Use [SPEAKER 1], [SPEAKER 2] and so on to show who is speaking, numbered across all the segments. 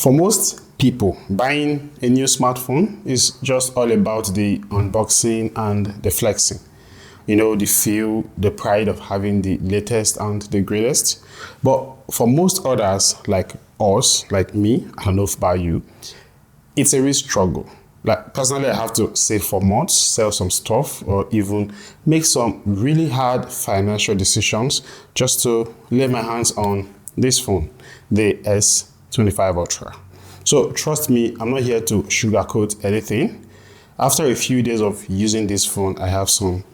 [SPEAKER 1] For most people, buying a new smartphone is just all about the unboxing and the flexing. You know, the feel, the pride of having the latest and the greatest. But for most others, like us, like me, I don't know about you, it's a real struggle. Like personally, I have to save for months, sell some stuff, or even make some really hard financial decisions just to lay my hands on this phone, the S25 Ultra. So trust me, I'm not here to sugarcoat anything. After a few days of using this phone, I have some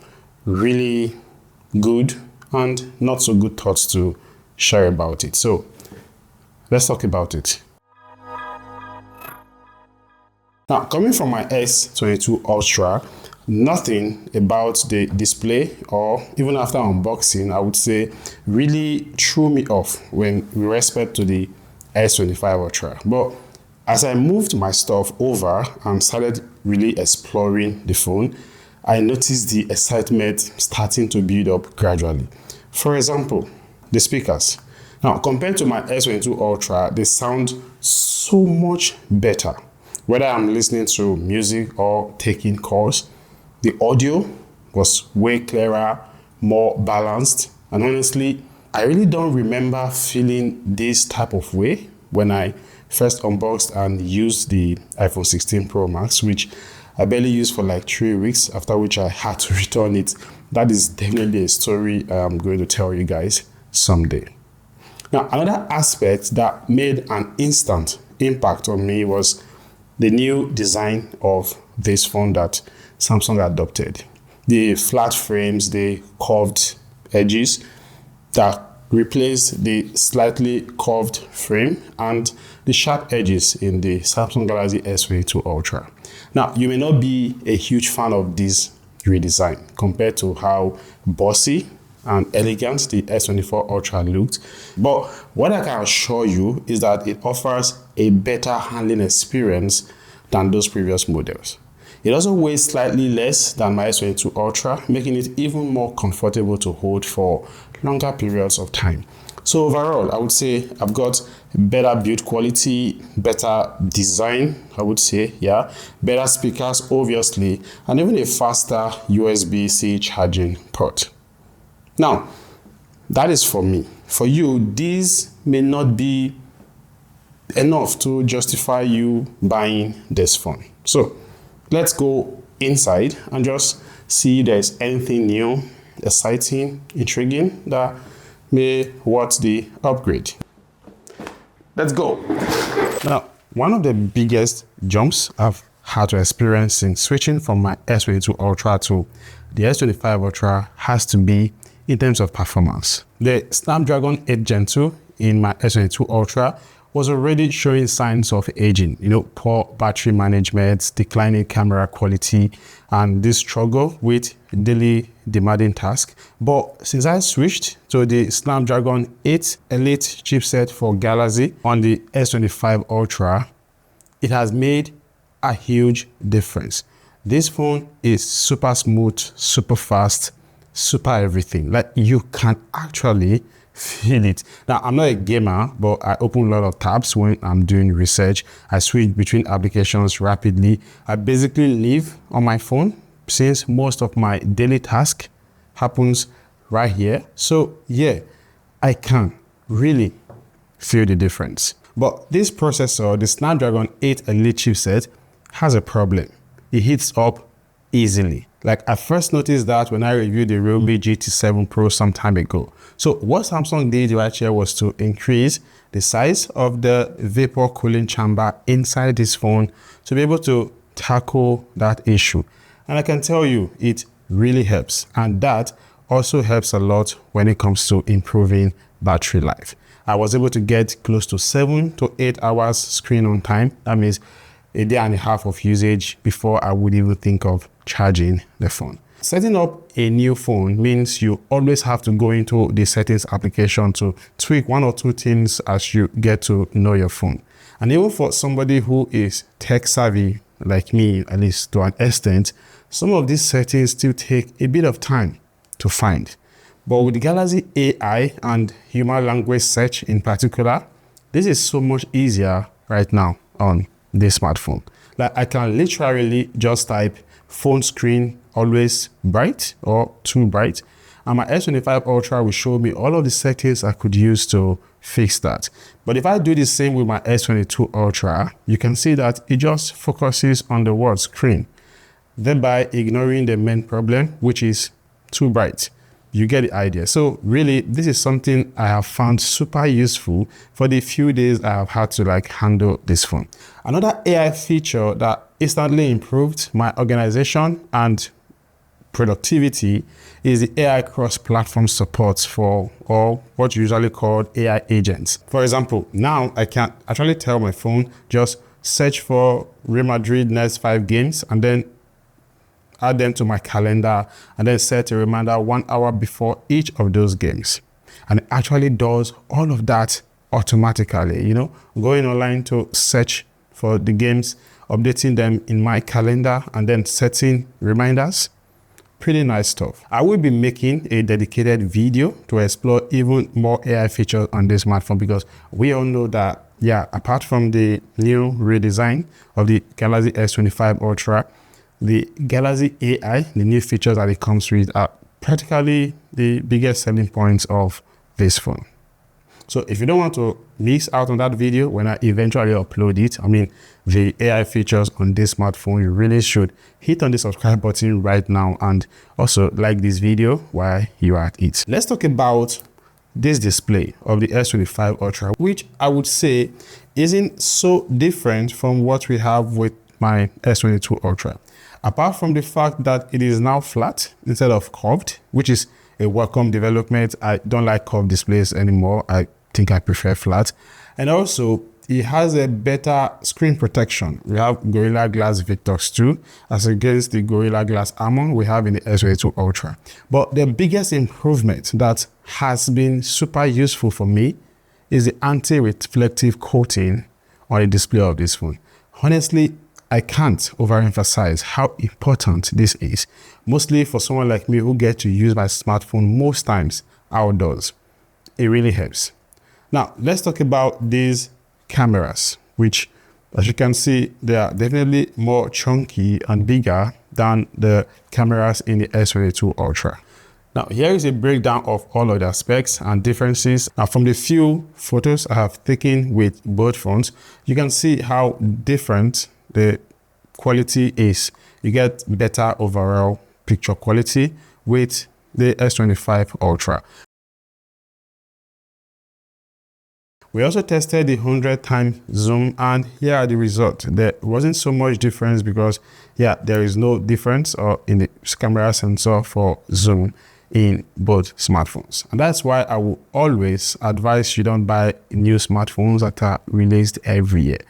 [SPEAKER 1] really good and not so good thoughts to share about it. So let's talk about it. Now, coming from my S22 Ultra, nothing about the display or even after unboxing, I would say, really threw me off when with respect to the S25 Ultra. But as I moved my stuff over and started really exploring the phone, I noticed the excitement starting to build up gradually. For example, the speakers. Now, compared to my S22 Ultra, they sound so much better. Whether I'm listening to music or taking calls, the audio was way clearer, more balanced, and honestly, I really don't remember feeling this type of way when I first unboxed and used the iPhone 16 Pro Max, which I barely used for like 3 weeks, after which I had to return it. That is definitely a story I'm going to tell you guys someday. Now, another aspect that made an instant impact on me was the new design of this phone that Samsung adopted. The flat frames, the curved edges that replaced the slightly curved frame and the sharp edges in the Samsung Galaxy S22 Ultra. Now, you may not be a huge fan of this redesign compared to how bossy and elegant the S24 Ultra looked, but what I can assure you is that it offers a better handling experience than those previous models. It also weighs slightly less than my S22 Ultra, making it even more comfortable to hold for longer periods of time. So overall, I would say I've got better build quality, better design, I would say, yeah, better speakers, obviously, and even a faster USB-C charging port. Now, that is for me. For you, these may not be enough to justify you buying this phone. So let's go inside and just see if there's anything new, exciting, intriguing that may worth the upgrade. Let's go. Now, one of the biggest jumps I've had to experience since switching from my S22 Ultra to the S25 Ultra has to be in terms of performance. The Snapdragon 8 Gen 2 in my S22 Ultra was already showing signs of aging, poor battery management, declining camera quality, and this struggle with daily demanding tasks. But since I switched to the Snapdragon 8 Elite chipset for Galaxy on the S25 Ultra, it has made a huge difference. This phone is super smooth, super fast, super everything. Like, you can actually feel it. Now, I'm not a gamer, but I open a lot of tabs when I'm doing research. I switch between applications rapidly. I basically live on my phone since most of my daily task happens right here. So yeah, I can really feel the difference. But this processor, the Snapdragon 8 Elite chipset, has a problem. It heats up easily. Like, I first noticed that when I reviewed the Realme GT7 Pro some time ago. So what Samsung did right here was to increase the size of the vapor cooling chamber inside this phone to be able to tackle that issue. And I can tell you, it really helps. And that also helps a lot when it comes to improving battery life. I was able to get close to 7 to 8 hours screen on time. That means a day and a half of usage before I would even think of charging the phone. Setting up a new phone means you always have to go into the settings application to tweak 1 or 2 things as you get to know your phone. And even for somebody who is tech savvy, like me, at least to an extent, some of these settings still take a bit of time to find. But with the Galaxy AI and human language search in particular, this is so much easier right now on this smartphone. Like I can literally just type phone screen always bright or too bright, and my S25 Ultra will show me all of the settings I could use to fix that. But if I do the same with my S22 Ultra, you can see that it just focuses on the word screen, thereby ignoring the main problem, which is too bright. You get the idea. So really, this is something I have found super useful for the few days I have had to like handle this phone. Another AI feature that instantly improved my organization and productivity is the AI cross-platform support for, or what you usually call AI agents. For example, now I can actually tell my phone, just search for Real Madrid next 5 games and then add them to my calendar and then set a reminder 1 hour before each of those games. And it actually does all of that automatically, you know, going online to search for the games, updating them in my calendar and then setting reminders. Pretty nice stuff. I will be making a dedicated video to explore even more AI features on this smartphone, because we all know that, yeah, apart from the new redesign of the Galaxy S25 Ultra, the Galaxy AI, the new features that it comes with, are practically the biggest selling points of this phone. So if you don't want to miss out on that video when I eventually upload it, I mean, the AI features on this smartphone, you really should hit on the subscribe button right now and also like this video while you are at it. Let's talk about this display of the S25 Ultra, which I would say isn't so different from what we have with my S22 Ultra. Apart from the fact that it is now flat instead of curved, which is a welcome development. I don't like curved displays anymore. I think I prefer flat. And also, it has a better screen protection. We have Gorilla Glass Victus 2 as against the Gorilla Glass Armor we have in the S22 Ultra. But the biggest improvement that has been super useful for me is the anti-reflective coating on the display of this phone. Honestly, I can't overemphasize how important this is, mostly for someone like me who gets to use my smartphone most times outdoors. It really helps. Now, let's talk about these cameras, which, as you can see, they are definitely more chunky and bigger than the cameras in the S22 Ultra. Now, here is a breakdown of all of the specs and differences. Now, from the few photos I have taken with both phones, you can see how different the quality is. You get better overall picture quality with the S25 Ultra. We also tested the 100x zoom, and here are the results. There wasn't so much difference because, yeah, there is no difference in the camera sensor for zoom in both smartphones. And that's why I will always advise you don't buy new smartphones that are released every year.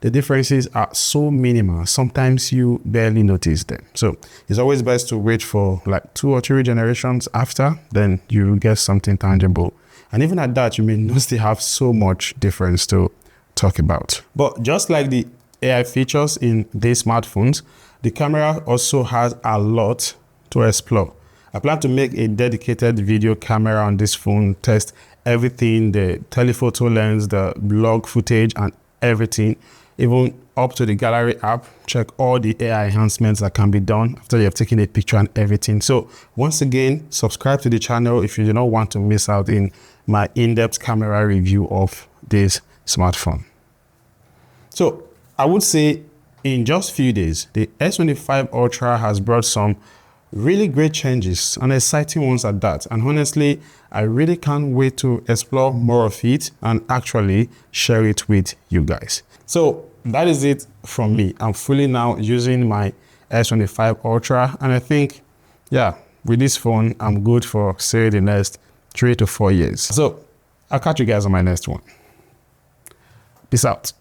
[SPEAKER 1] The differences are so minimal, sometimes you barely notice them. So it's always best to wait for like 2 or 3 generations after, then you get something tangible. And even at that, you may not still have so much difference to talk about. But just like the AI features in these smartphones, the camera also has a lot to explore. I plan to make a dedicated video camera on this phone, test everything, the telephoto lens, the log footage and everything, even up to the gallery app, check all the AI enhancements that can be done after you have taken a picture and everything. So once again, subscribe to the channel if you do not want to miss out in my in-depth camera review of this smartphone. So I would say in just a few days, the S25 Ultra has brought some really great changes and exciting ones at that. And honestly, I really can't wait to explore more of it and actually share it with you guys. So that is it from me. I'm fully now using my S25 Ultra, and I think, yeah, with this phone, I'm good for say the next 3 to 4 years. So I'll catch you guys on my next one. Peace out.